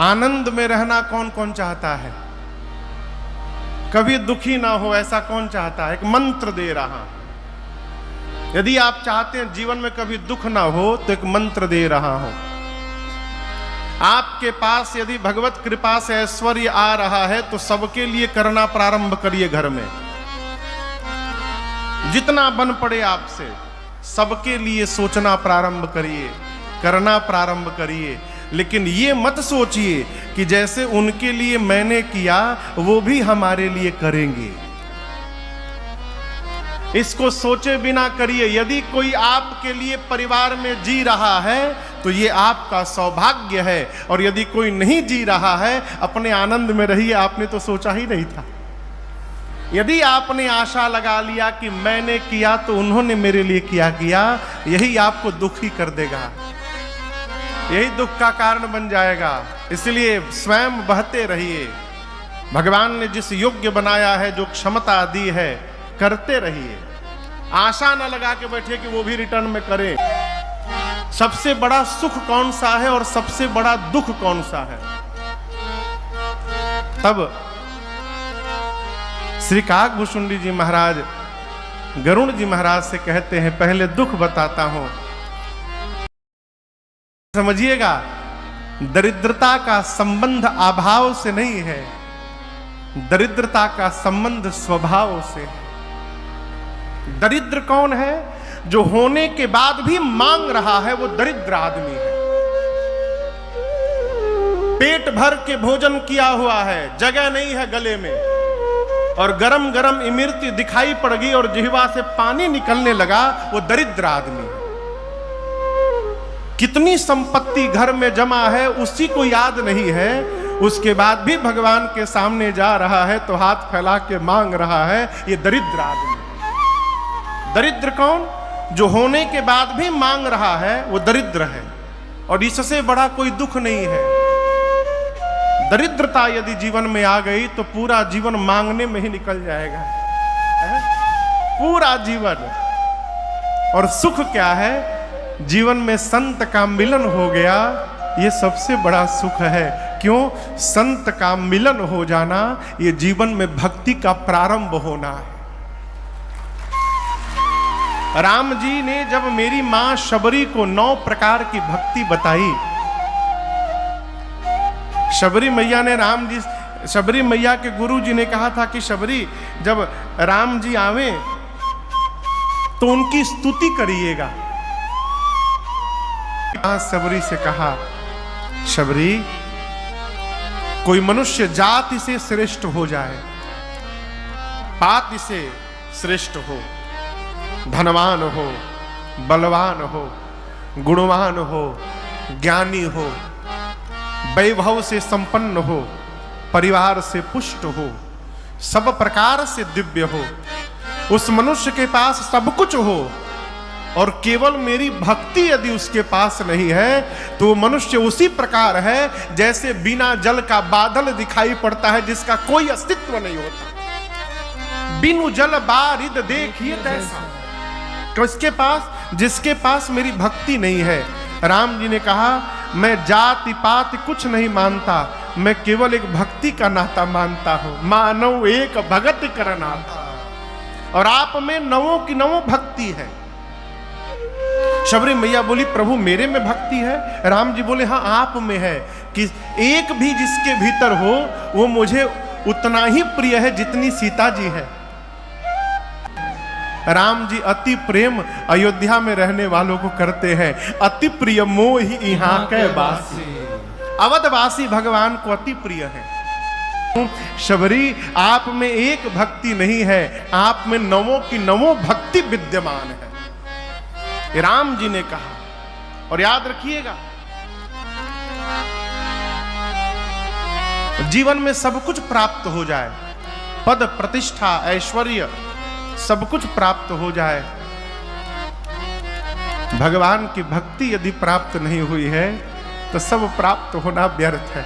आनंद में रहना कौन कौन चाहता है? कभी दुखी ना हो ऐसा कौन चाहता है? एक मंत्र दे रहा हूं। यदि आप चाहते हैं जीवन में कभी दुख ना हो तो एक मंत्र दे रहा हूं। आपके पास यदि भगवत कृपा से ऐश्वर्य आ रहा है तो सबके लिए करना प्रारंभ करिए। घर में जितना बन पड़े आपसे, सबके लिए सोचना प्रारंभ करिए, करना प्रारंभ करिए। लेकिन ये मत सोचिए कि जैसे उनके लिए मैंने किया वो भी हमारे लिए करेंगे। इसको सोचे बिना करिए। यदि कोई आपके लिए परिवार में जी रहा है तो ये आपका सौभाग्य है, और यदि कोई नहीं जी रहा है अपने आनंद में रहिए। आपने तो सोचा ही नहीं था। यदि आपने आशा लगा लिया कि मैंने किया तो उन्होंने मेरे लिए किया, यही आपको दुखी कर देगा, यही दुख का कारण बन जाएगा। इसलिए स्वयं बहते रहिए। भगवान ने जिस योग्य बनाया है, जो क्षमता दी है, करते रहिए। आशा न लगा के बैठे कि वो भी रिटर्न में करे। सबसे बड़ा सुख कौन सा है और सबसे बड़ा दुख कौन सा है? तब श्री काकभूषुंडी जी महाराज गरुड़ जी महाराज से कहते हैं, पहले दुख बताता हूं, समझिएगा। दरिद्रता का संबंध अभाव से नहीं है, दरिद्रता का संबंध स्वभाव से है। दरिद्र कौन है? जो होने के बाद भी मांग रहा है, वो दरिद्र आदमी है। पेट भर के भोजन किया हुआ है, जगह नहीं है गले में, और गरम गरम इमरती दिखाई पड़ गई और जिह्वा से पानी निकलने लगा, वो दरिद्र आदमी है। कितनी संपत्ति घर में जमा है उसी को याद नहीं है, उसके बाद भी भगवान के सामने जा रहा है तो हाथ फैला के मांग रहा है, ये दरिद्र आदमी। दरिद्र कौन? जो होने के बाद भी मांग रहा है, वो दरिद्र है। और इससे बड़ा कोई दुख नहीं है। दरिद्रता यदि जीवन में आ गई तो पूरा जीवन मांगने में ही निकल जाएगा, पूरा जीवन। और सुख क्या है? जीवन में संत का मिलन हो गया, ये सबसे बड़ा सुख है। क्यों? संत का मिलन हो जाना, ये जीवन में भक्ति का प्रारंभ होना है। राम जी ने जब मेरी मां शबरी को 9 प्रकार की भक्ति बताई, शबरी मैया ने शबरी मैया के गुरु जी ने कहा था कि शबरी, जब राम जी आवे तो उनकी स्तुति करिएगा। शबरी से कहा, शबरी, कोई मनुष्य जाति से श्रेष्ठ हो जाए, पाति से श्रेष्ठ हो, धनवान हो, बलवान हो, गुणवान हो, ज्ञानी हो, वैभव से संपन्न हो, परिवार से पुष्ट हो, सब प्रकार से दिव्य हो, उस मनुष्य के पास सब कुछ हो, और केवल मेरी भक्ति यदि उसके पास नहीं है तो मनुष्य उसी प्रकार है जैसे बिना जल का बादल दिखाई पड़ता है, जिसका कोई अस्तित्व नहीं होता। बिनु जल बारिद देखिए तैसा। जिसके पास मेरी भक्ति नहीं है। राम जी ने कहा, मैं जाति पात कुछ नहीं मानता, मैं केवल एक भक्ति का नाता मानता हूं। मानव एक भगत कर नाता। और आप में नवों की नवों भक्ति है। शबरी मैया बोली, प्रभु मेरे में भक्ति है? राम जी बोले, हाँ आप में है, कि एक भी जिसके भीतर हो वो मुझे उतना ही प्रिय है जितनी सीता जी है। राम जी अति प्रेम अयोध्या में रहने वालों को करते हैं। अति प्रिय मोहि यहाँ के वासी, अवधवासी भगवान को अति प्रिय है। शबरी, आप में एक भक्ति नहीं है, आप में नवों की नवों भक्ति विद्यमान है, राम जी ने कहा। और याद रखिएगा, जीवन में सब कुछ प्राप्त हो जाए, पद प्रतिष्ठा ऐश्वर्य सब कुछ प्राप्त हो जाए, भगवान की भक्ति यदि प्राप्त नहीं हुई है तो सब प्राप्त होना व्यर्थ है।